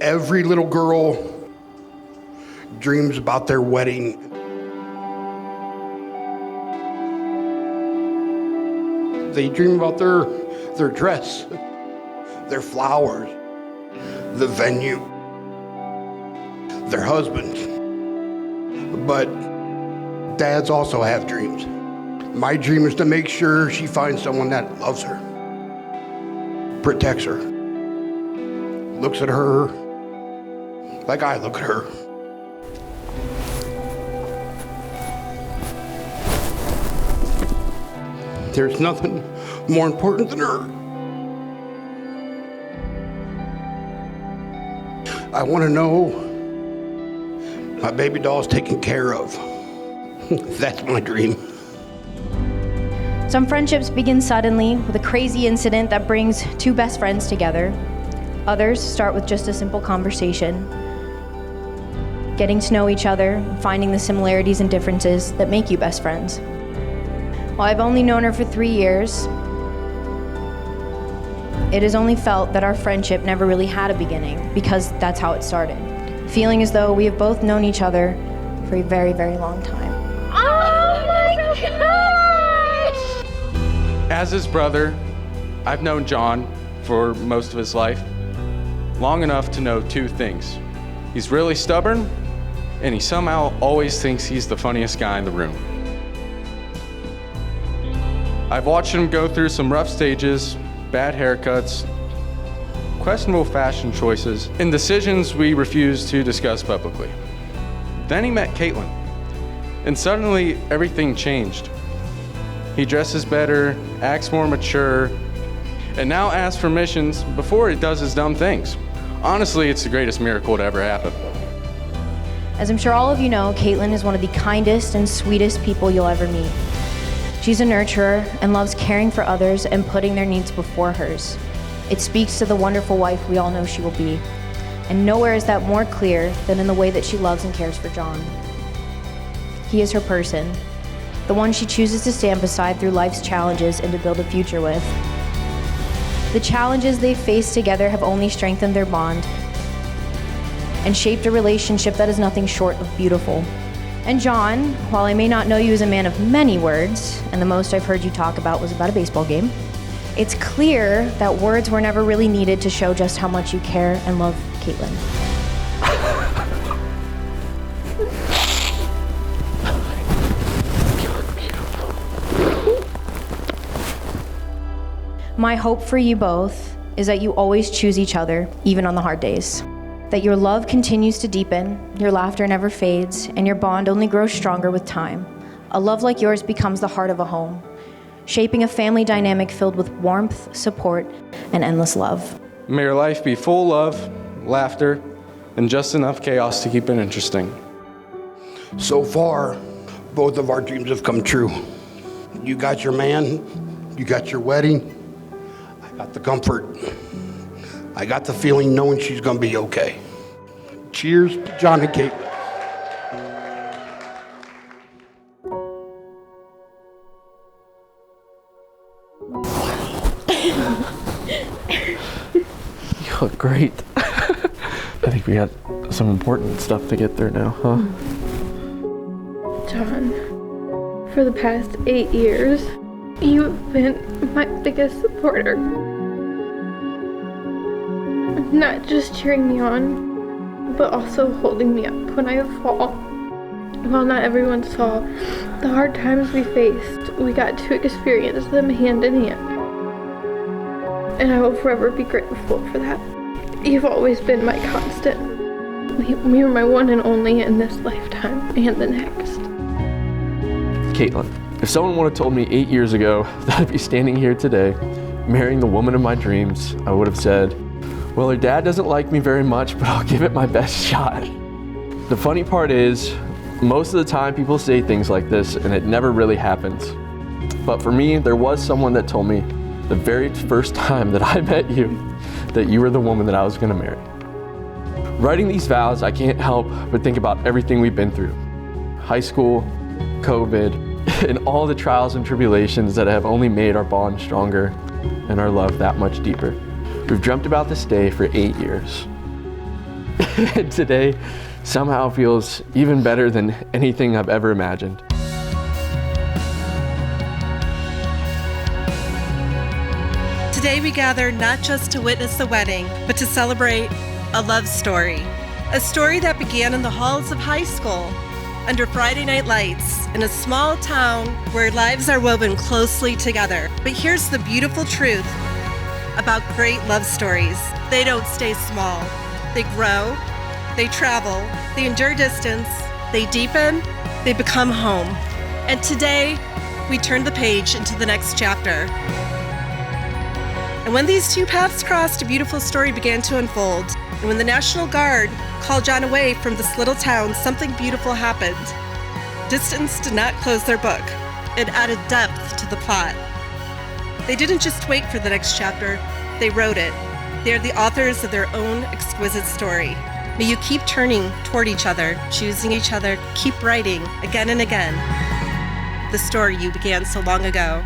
Every little girl dreams about their wedding. They dream about their dress, their flowers, the venue, their husband. But dads also have dreams. My dream is to make sure she finds someone that loves her, protects her, looks at her like I look at her. There's nothing more important than her. I want to know my baby doll's taken care of. That's my dream. Some friendships begin suddenly with a crazy incident that brings two best friends together. Others start with just a simple conversation, getting to know each other, and finding the similarities and differences that make you best friends. While I've only known her for 3 years, it has only felt that our friendship never really had a beginning, because that's how it started. Feeling as though we have both known each other for a very, very long time. Oh my gosh! As his brother, I've known John for most of his life, long enough to know two things. He's really stubborn, and he somehow always thinks he's the funniest guy in the room. I've watched him go through some rough stages, bad haircuts, questionable fashion choices, and decisions we refuse to discuss publicly. Then he met Kaitlin, and suddenly everything changed. He dresses better, acts more mature, and now asks for missions before he does his dumb things. Honestly, it's the greatest miracle to ever happen. As I'm sure all of you know, Kaitlin is one of the kindest and sweetest people you'll ever meet. She's a nurturer and loves caring for others and putting their needs before hers. It speaks to the wonderful wife we all know she will be. And nowhere is that more clear than in the way that she loves and cares for John. He is her person, the one she chooses to stand beside through life's challenges and to build a future with. The challenges they've faced together have only strengthened their bond and shaped a relationship that is nothing short of beautiful. And John, while I may not know you as a man of many words, and the most I've heard you talk about was about a baseball game, it's clear that words were never really needed to show just how much you care and love Kaitlin. My hope for you both is that you always choose each other, even on the hard days. That your love continues to deepen, your laughter never fades, and your bond only grows stronger with time. A love like yours becomes the heart of a home, shaping a family dynamic filled with warmth, support, and endless love. May your life be full of laughter and just enough chaos to keep it interesting. So far, both of our dreams have come true. You got your man, you got your wedding, I got the comfort. I got the feeling knowing she's gonna be okay. Cheers, John and Kaitlin. You look great. I think we got some important stuff to get through now, huh? John, for the past 8 years, you've been my biggest supporter. Not just cheering me on, but also holding me up when I fall. While not everyone saw the hard times we faced, we got to experience them hand in hand. And I will forever be grateful for that. You've always been my constant. You were my one and only in this lifetime and the next. Kaitlin, if someone would have told me 8 years ago that I'd be standing here today, marrying the woman of my dreams, I would have said, well, her dad doesn't like me very much, but I'll give it my best shot. The funny part is, most of the time people say things like this and it never really happens. But for me, there was someone that told me the very first time that I met you that you were the woman that I was gonna marry. Writing these vows, I can't help but think about everything we've been through. High school, COVID, and all the trials and tribulations that have only made our bond stronger and our love that much deeper. We've dreamt about this day for 8 years. And today somehow feels even better than anything I've ever imagined. Today we gather not just to witness the wedding, but to celebrate a love story. A story that began in the halls of high school, under Friday night lights, in a small town where lives are woven closely together. But here's the beautiful truth about great love stories. They don't stay small. They grow, they travel, they endure distance, they deepen, they become home. And today, we turn the page into the next chapter. And when these two paths crossed, a beautiful story began to unfold. And when the National Guard called John away from this little town, something beautiful happened. Distance did not close their book. It added depth to the plot. They didn't just wait for the next chapter, they wrote it. They are the authors of their own exquisite story. May you keep turning toward each other, choosing each other, keep writing again and again the story you began so long ago.